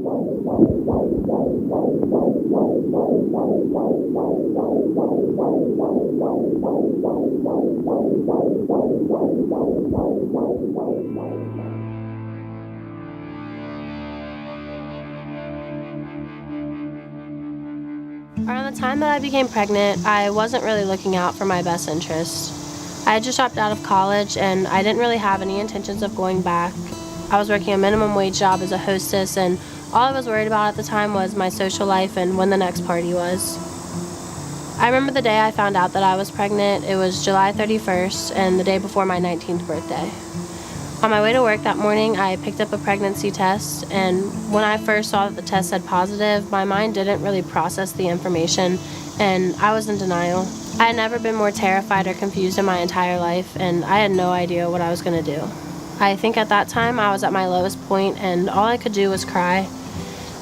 Around the time that I became pregnant, I wasn't really looking out for my best interest. I had just dropped out of college and I didn't really have any intentions of going back. I was working a minimum wage job as a hostess, and all I was worried about at the time was my social life and when the next party was. I remember the day I found out that I was pregnant. It was July 31st and the day before my 19th birthday. On my way to work that morning, I picked up a pregnancy test, and when I first saw that the test said positive, my mind didn't really process the information, and I was in denial. I had never been more terrified or confused in my entire life, and I had no idea what I was going to do. I think at that time I was at my lowest point, and all I could do was cry.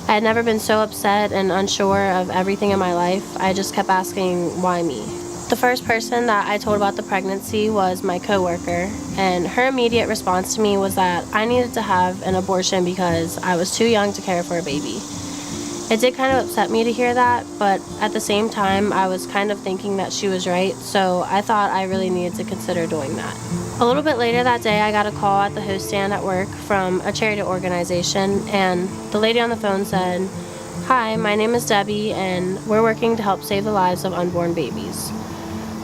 I had never been so upset and unsure of everything in my life. I just kept asking, why me? The first person that I told about the pregnancy was my coworker, and her immediate response to me was that I needed to have an abortion because I was too young to care for a baby. It did kind of upset me to hear that, but at the same time, I was kind of thinking that she was right, so I thought I really needed to consider doing that. A little bit later that day, I got a call at the host stand at work from a charity organization, and the lady on the phone said, "Hi, my name is Debbie, and we're working to help save the lives of unborn babies."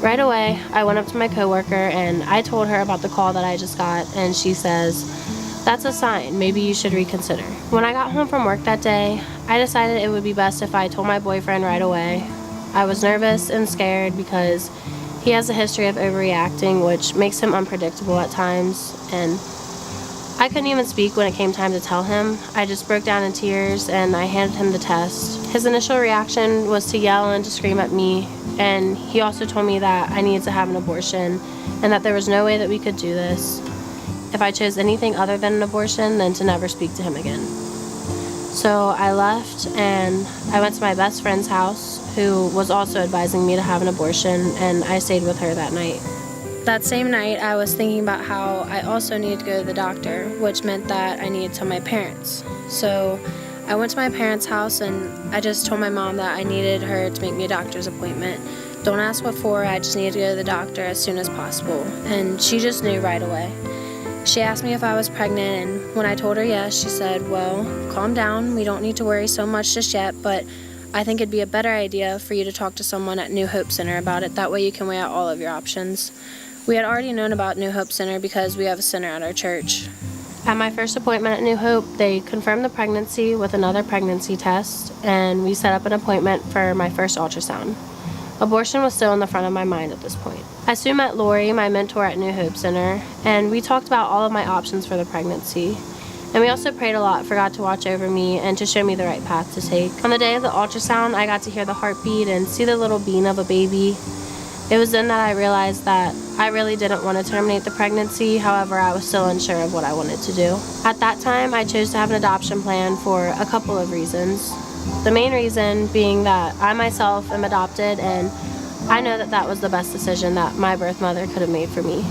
Right away, I went up to my coworker and I told her about the call that I just got, and she says, "That's a sign. Maybe you should reconsider." When I got home from work that day, I decided it would be best if I told my boyfriend right away. I was nervous and scared because he has a history of overreacting, which makes him unpredictable at times, and I couldn't even speak when it came time to tell him. I just broke down in tears and I handed him the test. His initial reaction was to yell and to scream at me, and he also told me that I needed to have an abortion and that there was no way that we could do this. If I chose anything other than an abortion, then to never speak to him again. So I left and I went to my best friend's house, who was also advising me to have an abortion, and I stayed with her that night. That same night, I was thinking about how I also needed to go to the doctor, which meant that I needed to tell my parents. So I went to my parents' house and I just told my mom that I needed her to make me a doctor's appointment. Don't ask what for, I just needed to go to the doctor as soon as possible. And she just knew right away. She asked me if I was pregnant, and when I told her yes, she said, "Well, calm down, we don't need to worry so much just yet, but I think it'd be a better idea for you to talk to someone at New Hope Center about it. That way you can weigh out all of your options." We had already known about New Hope Center because we have a center at our church. At my first appointment at New Hope, they confirmed the pregnancy with another pregnancy test, and we set up an appointment for my first ultrasound. Abortion was still in the front of my mind at this point. I soon met Lori, my mentor at New Hope Center, and we talked about all of my options for the pregnancy. And we also prayed a lot for God to watch over me and to show me the right path to take. On the day of the ultrasound, I got to hear the heartbeat and see the little bean of a baby. It was then that I realized that I really didn't want to terminate the pregnancy. However, I was still unsure of what I wanted to do. At that time, I chose to have an adoption plan for a couple of reasons. The main reason being that I myself am adopted, and I know that that was the best decision that my birth mother could have made for me.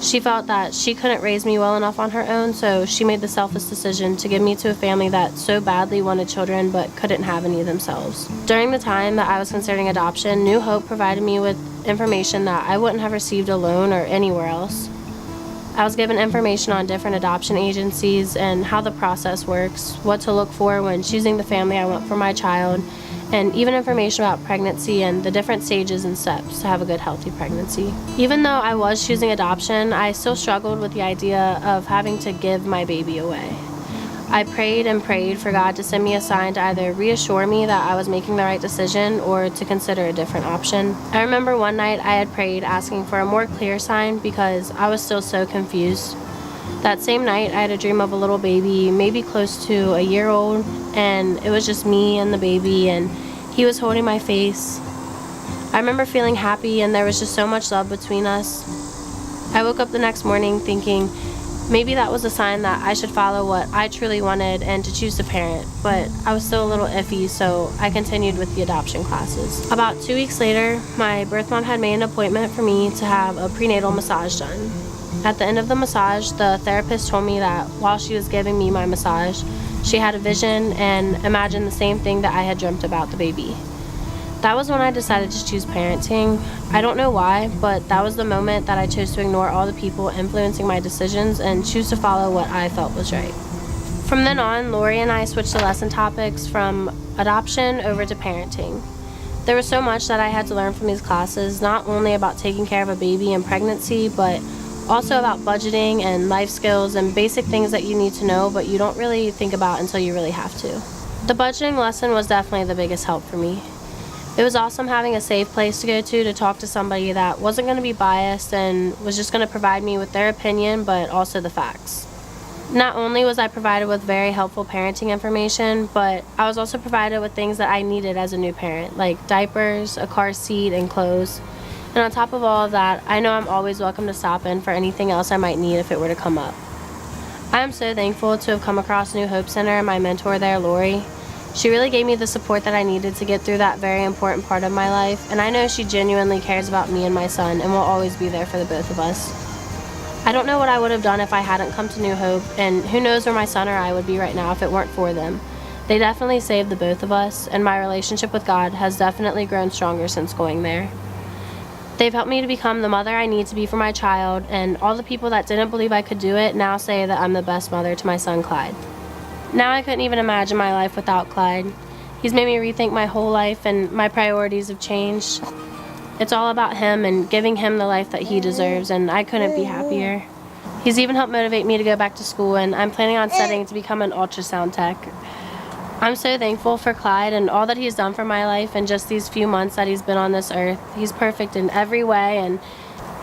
She felt that she couldn't raise me well enough on her own, so she made the selfless decision to give me to a family that so badly wanted children but couldn't have any themselves. During the time that I was considering adoption, New Hope provided me with information that I wouldn't have received alone or anywhere else. I was given information on different adoption agencies and how the process works, what to look for when choosing the family I want for my child, and even information about pregnancy and the different stages and steps to have a good, healthy pregnancy. Even though I was choosing adoption, I still struggled with the idea of having to give my baby away. I prayed and prayed for God to send me a sign to either reassure me that I was making the right decision or to consider a different option. I remember one night I had prayed asking for a more clear sign because I was still so confused. That same night, I had a dream of a little baby, maybe close to a year old, and it was just me and the baby, and he was holding my face. I remember feeling happy, and there was just so much love between us. I woke up the next morning thinking maybe that was a sign that I should follow what I truly wanted and to choose to parent, but I was still a little iffy, so I continued with the adoption classes. About 2 weeks later, my birth mom had made an appointment for me to have a prenatal massage done. At the end of the massage, the therapist told me that while she was giving me my massage, She had a vision and imagined the same thing that I had dreamt about the baby. That was when I decided to choose parenting. I don't know why, but that was the moment that I chose to ignore all the people influencing my decisions and choose to follow what I felt was right. From then on, Lori and I switched the lesson topics from adoption over to parenting. There was so much that I had to learn from these classes, not only about taking care of a baby in pregnancy, but also about budgeting and life skills and basic things that you need to know, but you don't really think about until you really have to. The budgeting lesson was definitely the biggest help for me. It was awesome having a safe place to go to talk to somebody that wasn't going to be biased and was just going to provide me with their opinion, but also the facts. Not only was I provided with very helpful parenting information, but I was also provided with things that I needed as a new parent, like diapers, a car seat, and clothes. And on top of all of that, I know I'm always welcome to stop in for anything else I might need if it were to come up. I am so thankful to have come across New Hope Center and my mentor there, Lori. She really gave me the support that I needed to get through that very important part of my life, and I know she genuinely cares about me and my son and will always be there for the both of us. I don't know what I would have done if I hadn't come to New Hope, and who knows where my son or I would be right now if it weren't for them. They definitely saved the both of us, and my relationship with God has definitely grown stronger since going there. They've helped me to become the mother I need to be for my child, and all the people that didn't believe I could do it now say that I'm the best mother to my son Clyde. Now I couldn't even imagine my life without Clyde. He's made me rethink my whole life, and my priorities have changed. It's all about him and giving him the life that he deserves, and I couldn't be happier. He's even helped motivate me to go back to school, and I'm planning on studying to become an ultrasound tech. I'm so thankful for Clyde and all that he's done for my life in just these few months that he's been on this earth. He's perfect in every way, and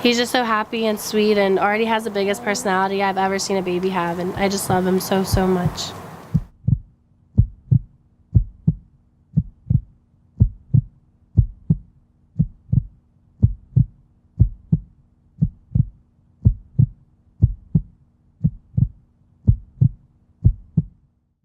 he's just so happy and sweet and already has the biggest personality I've ever seen a baby have, and I just love him so, so much.